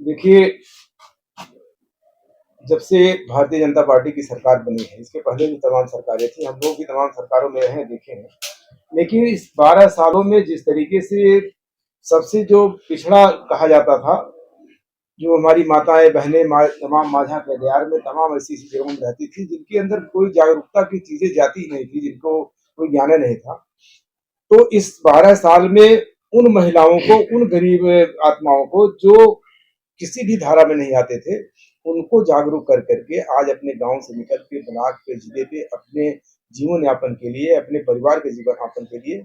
देखिए, जब से भारतीय जनता पार्टी की सरकार बनी है, इसके पहले भी तमाम सरकारें थी, हम लोग भी तमाम सरकारों में रहे, देखे हैं। लेकिन इस 12 सालों में जिस तरीके से सबसे जो पिछड़ा कहा जाता था, जो हमारी माताएं बहनें तमाम माझा कदियार में तमाम ऐसी ऐसी जगहों में रहती थी जिनके अंदर कोई जागरूकता की चीजें जाती ही नहीं थी, जिनको कोई ज्ञान नहीं था। तो इस 12 साल में उन महिलाओं को, उन गरीब आत्माओं को जो किसी भी धारा में नहीं आते थे, उनको जागरूक कर करके आज अपने गांव से निकल के ब्लॉक पे, जिले पे अपने जीवन यापन के लिए, अपने परिवार के जीवन यापन के लिए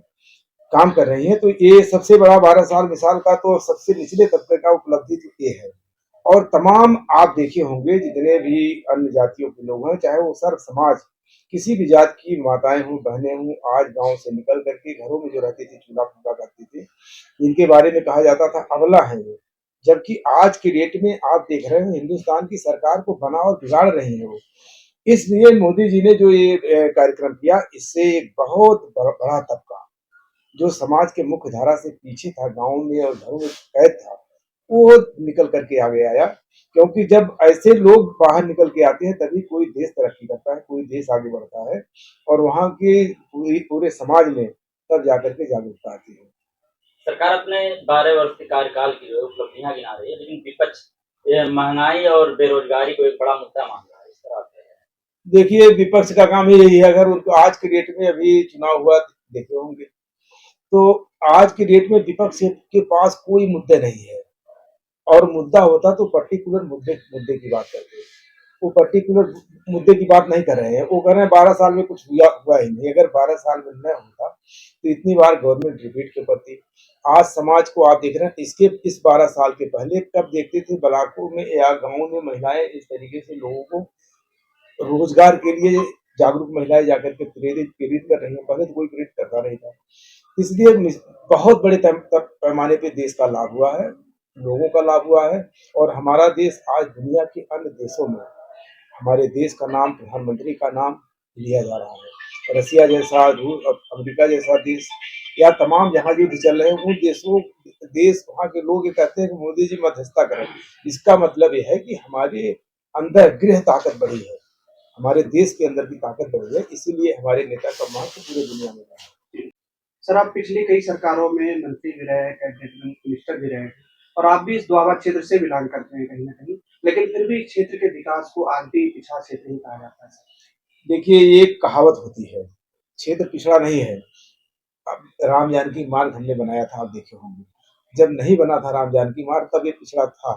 काम कर रही हैं। तो ये सबसे बड़ा 12 साल मिसाल का तो सबसे निचले तबके का उपलब्धि तो ये है। और तमाम आप देखे होंगे जितने भी अन्य जातियों के लोग हैं, चाहे वो सर्व समाज किसी भी जात की माताएं हों, बहनें हों, आज गांव से निकल करके घरों में जो रहती थी, चूल्हा फूका करती थी, इनके बारे में कहा जाता था अबला है वो। जबकि आज के डेट में आप देख रहे हैं हिंदुस्तान की सरकार को बना और बिगाड़ रही है वो। इसलिए मोदी जी ने जो ये कार्यक्रम किया, इससे एक बहुत बड़ा तबका जो समाज के मुख्य धारा से पीछे था, गाँव में और घरों में कैद था, वो निकल करके आगे आया। क्योंकि जब ऐसे लोग बाहर निकल के आते हैं तभी कोई देश तरक्की करता है, कोई देश आगे बढ़ता है और वहाँ के पूरे समाज में तब जाकर के जागरूकता आती है। सरकार अपने 12 वर्ष के कार्यकाल की जो उपलब्धियां गिना रही है, लेकिन विपक्ष महंगाई और बेरोजगारी को एक बड़ा मुद्दा मान रहा है। इस तरह से देखिए, विपक्ष का काम ही यही है। अगर उनको आज के डेट में अभी चुनाव हुआ देखे होंगे, तो आज की डेट में विपक्ष के पास कोई मुद्दे नहीं है। और मुद्दा होता तो पर्टिकुलर मुद्दे मुद्दे की बात करते हैं। वो पर्टिकुलर मुद्दे की बात नहीं कर रहे हैं, वो कह रहे हैं 12 साल में कुछ हुआ ही नहीं। अगर 12 साल में न होता तो इतनी बार गवर्नमेंट रिपीट क्यों करती। आज समाज को आप देख रहे हैं, इसके इस 12 साल के पहले कब देखते थे ब्लॉकों में या गाँवों में महिलाएं इस तरीके से लोगों को रोजगार के लिए जागरूक महिलाएं जाकर के प्रेरित प्रेरित कर रही है। पहले तो कोई प्रेरित करता नहीं था। इसलिए बहुत बड़े पैमाने पे देश का लाभ हुआ है, लोगों का लाभ हुआ है। और हमारा देश आज दुनिया के अन्य देशों में हमारे देश का नाम, प्रधानमंत्री का नाम लिया जा रहा है। रसिया जैसा, रूस, अमेरिका जैसा देश या तमाम जहाँ युद्ध चल रहे हैं उन देश वहाँ के लोग ये कहते हैं कि मोदी जी मध्यस्थता करें। इसका मतलब ये है कि हमारे अंदर गृह ताकत बढ़ी है, हमारे देश के अंदर की ताकत बढ़ी है, इसीलिए हमारे नेता का महत्व पूरे दुनिया में है। सर, आप पिछली कई सरकारों में मंत्री भी रहे, कैबिनेट मिनिस्टर भी रहे और आप भी इस दोआबा क्षेत्र से बिलोंग करते हैं कहीं ना कहीं, लेकिन फिर भी क्षेत्र के विकास को आज भी पिछड़ा क्षेत्र ही कहा जाता है। देखिए, ये एक कहावत होती है, क्षेत्र पिछड़ा नहीं है। अब राम जानकी मार्ग हमने बनाया था, आप देखे होंगे। जब नहीं बना था राम जानकी मार्ग तब ये पिछड़ा था,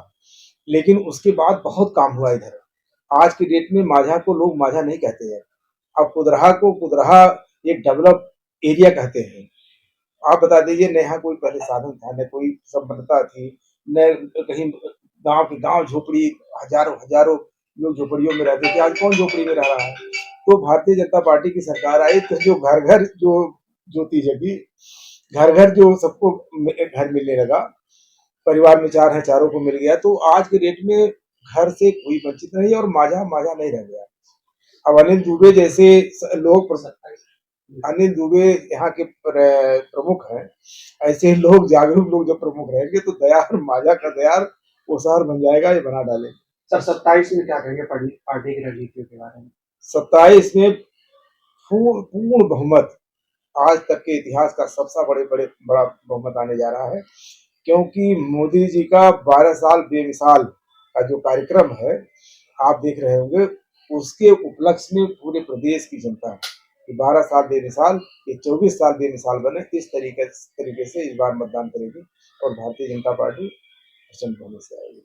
लेकिन उसके बाद बहुत काम हुआ इधर। आज की डेट में माझा को लोग माझा नहीं कहते हैं, अब कुदरहा को कुदरहा एक डेवलप एरिया कहते हैं। आप बता दीजिए, न यहाँ कोई पहले साधन था, न कोई संपन्नता थी, न कहीं गांव के गांव झोपड़ी, हजारों हजारों लोग झोपड़ियों में रहते थे। आज कौन झोपड़ी में रह रहा है। तो भारतीय जनता पार्टी की सरकार आई तो जो घर घर जो ज्योति जगी, घर घर जो सबको घर मिलने लगा, परिवार में चार है, चारों को मिल गया। तो आज के डेट में घर से कोई वंचित नहीं और माझा माझा नहीं रह गया। अब अनिल दुबे जैसे लोग, अनिल दुबे यहाँ के प्रमुख हैं, ऐसे लोग जागरूक लोग जब प्रमुख रहेंगे तो दयार माझा का दयार वो शहर बन जाएगा, ये बना डाले। सर, 27 में क्या कहेंगे पार्टी की रणनीतियों के बारे में? 27 में पूर्ण बहुमत, आज तक के इतिहास का सबसे बड़ा बहुमत आने जा रहा है। क्योंकि मोदी जी का 12 साल बेमिसाल का जो कार्यक्रम है, आप देख रहे होंगे, उसके उपलक्ष्य में पूरे प्रदेश की जनता कि 12 साल बेमिसाल, ये 24 साल बेमिसाल बने, इस तरीके से इस बार मतदान करेगी और भारतीय जनता पार्टी प्रचंड बहुमत से आएगी।